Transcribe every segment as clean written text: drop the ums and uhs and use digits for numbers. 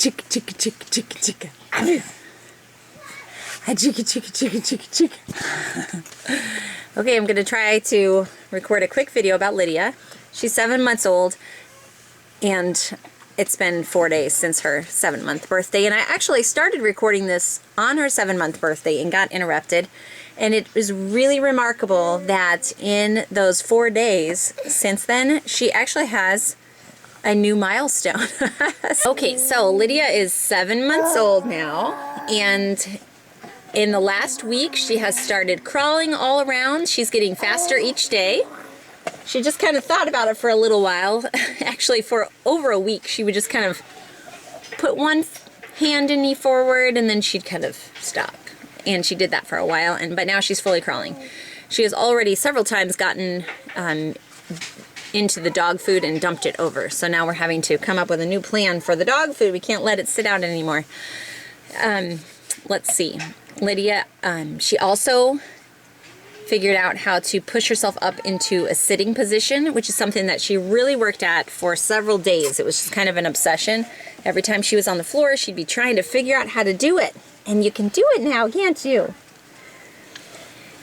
chicka, chicka, chicka, chicka, chicka. Chicka, chicka, chicka, chicka, chicka. Okay, I'm going to try to record a quick video about Lydia. She's 7 months old, and it's been 4 days since her 7-month birthday, and I actually started recording this on her 7-month birthday and got interrupted. And it was really remarkable that in those 4 days since then, she actually has a new milestone. Okay, so Lydia is 7 months old now, and in the last week she has started crawling all around. She's getting faster each day. She just kind of thought about it for a little while. Actually, for over a week, she would just kind of put one hand and knee forward, and then she'd kind of stop. And she did that for a while, but now she's fully crawling. She has already several times gotten into the dog food and dumped it over. So now we're having to come up with a new plan for the dog food. We can't let it sit out anymore. Let's see. Lydia, she also figured out how to push herself up into a sitting position, which is something that she really worked at for several days. It was just kind of an obsession. Every time she was on the floor, she'd be trying to figure out how to do it. And you can do it now, can't you?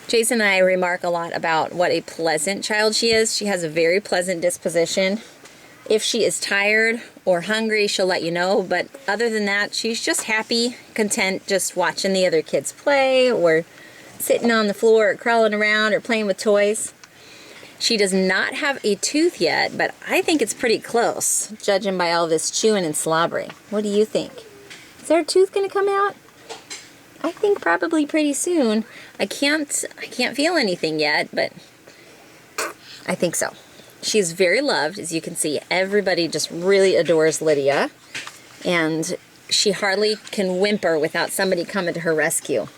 Jason and I remark a lot about what a pleasant child she is. She has a very pleasant disposition. If she is tired or hungry, she'll let you know. But other than that, she's just happy, content, just watching the other kids play or sitting on the floor or crawling around or playing with toys. She does not have a tooth yet, but I think it's pretty close, judging by all this chewing and slobbering. What do you think? Is there a tooth going to come out? I think probably pretty soon. I can't feel anything yet, but I think so. She's very loved, as you can see. Everybody just really adores Lydia, and she hardly can whimper without somebody coming to her rescue.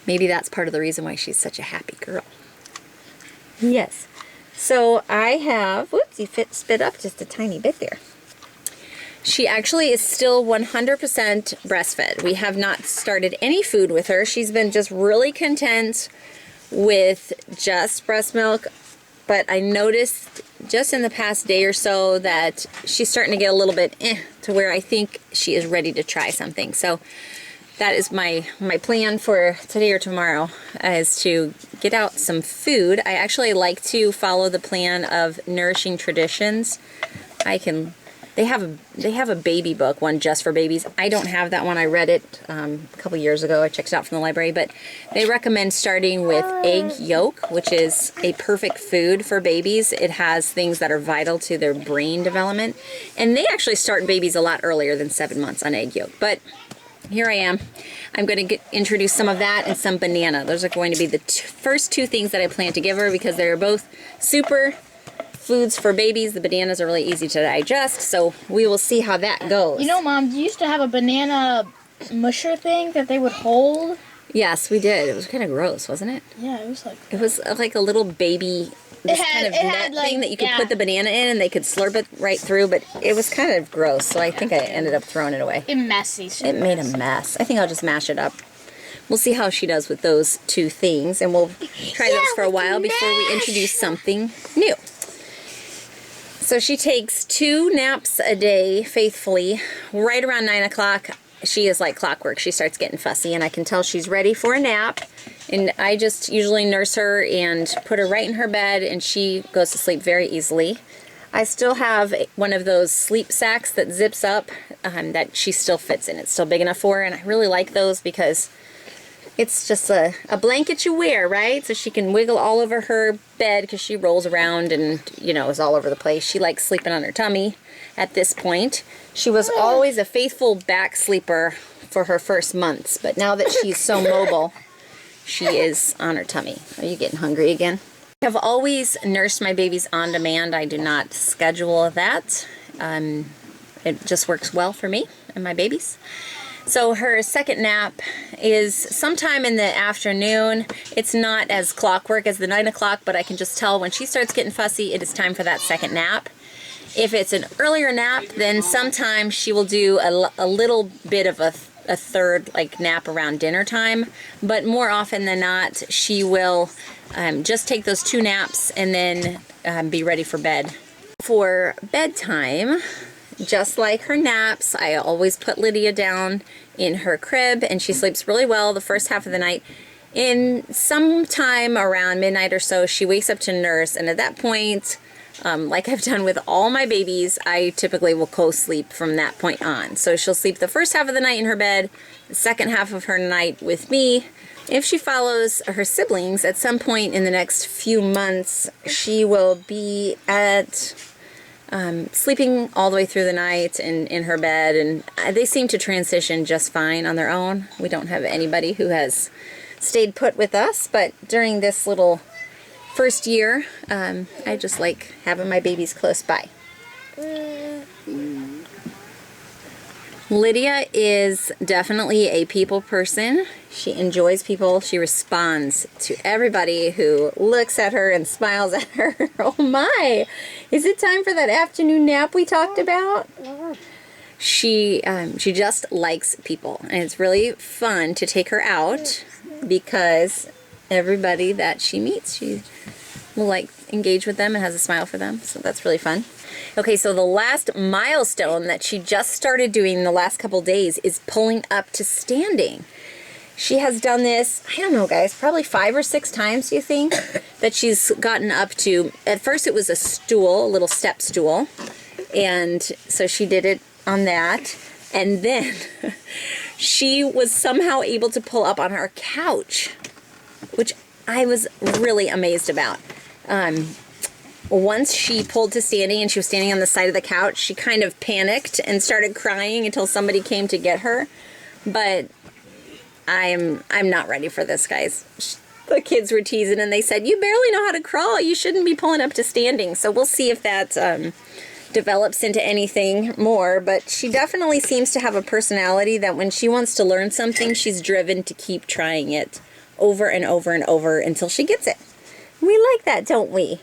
Maybe that's part of the reason why she's such a happy girl. Yes. So I have, whoops, you spit up just a tiny bit there. She actually is still 100% breastfed. We have not started any food with her. She's been just really content with just breast milk. But I noticed just in the past day or so that she's starting to get a little bit to where I think she is ready to try something. So that is my plan for today or tomorrow, is to get out some food. I actually like to follow the plan of Nourishing Traditions. They have a baby book, one just for babies. I don't have that one. I read it a couple years ago. I checked it out from the library, but they recommend starting with egg yolk, which is a perfect food for babies. It has things that are vital to their brain development, and they actually start babies a lot earlier than 7 months on egg yolk. But here I am. I'm going to introduce some of that and some banana. Those are going to be the first two things that I plan to give her, because they're both super foods for babies. The bananas are really easy to digest, so we will see how that goes. You know, Mom, you used to have a banana musher thing that they would hold. Yes, we did. It was kind of gross, wasn't it? Yeah, it was like... It was like a little baby kind of net thing that you could put the banana in and they could slurp it right through, but it was kind of gross, so I think I ended up throwing it away. It messy. It made a mess. I think I'll just mash it up. We'll see how she does with those two things, and we'll try those for a while before we introduce something new. So she takes 2 naps a day faithfully. Right around 9 o'clock, she is like clockwork. She starts getting fussy, and I can tell she's ready for a nap. And I just usually nurse her and put her right in her bed, and she goes to sleep very easily. I still have one of those sleep sacks that zips up that she still fits in. It's still big enough for her, and I really like those because it's just a blanket you wear, right? So she can wiggle all over her bed because she rolls around and, you know, is all over the place. She likes sleeping on her tummy at this point. She was always a faithful back sleeper for her first months, but now that she's so mobile, she is on her tummy. Are you getting hungry again? I have always nursed my babies on demand. I do not schedule that. It just works well for me and my babies. So her second nap is sometime in the afternoon. It's not as clockwork as the 9 o'clock, but I can just tell when she starts getting fussy, it is time for that second nap. If it's an earlier nap, then sometimes she will do a little bit of a third nap around dinner time, but more often than not, she will just take those 2 naps and then be ready for bed. For bedtime, just like her naps. I always put Lydia down in her crib, and she sleeps really well the first half of the night. In sometime around midnight or so, she wakes up to nurse, and at that point, like I've done with all my babies, I typically will co-sleep from that point on. So she'll sleep the first half of the night in her bed, the second half of her night with me. If she follows her siblings, at some point in the next few months, she will be at sleeping all the way through the night in her bed, and they seem to transition just fine on their own. We don't have anybody who has stayed put with us, but during this little first year, I just like having my babies close by. Lydia is definitely a people person. She enjoys people. She responds to everybody who looks at her and smiles at her. Oh my! Is it time for that afternoon nap we talked about? She just likes people, and it's really fun to take her out because everybody that she meets, she will like engage with them and has a smile for them. So that's really fun. Okay, so the last milestone that she just started doing in the last couple days is pulling up to standing. She has done this, I don't know guys, probably 5 or 6 times, do you think, that she's gotten up to. At first it was a stool, a little step stool, and so she did it on that, and then she was somehow able to pull up on her couch, which I was really amazed about. Once she pulled to standing and she was standing on the side of the couch, she kind of panicked and started crying until somebody came to get her. But I'm not ready for this, guys. The kids were teasing and they said, "You barely know how to crawl. You shouldn't be pulling up to standing." So we'll see if that develops into anything more. But she definitely seems to have a personality that when she wants to learn something, she's driven to keep trying it over and over and over until she gets it. We like that, don't we?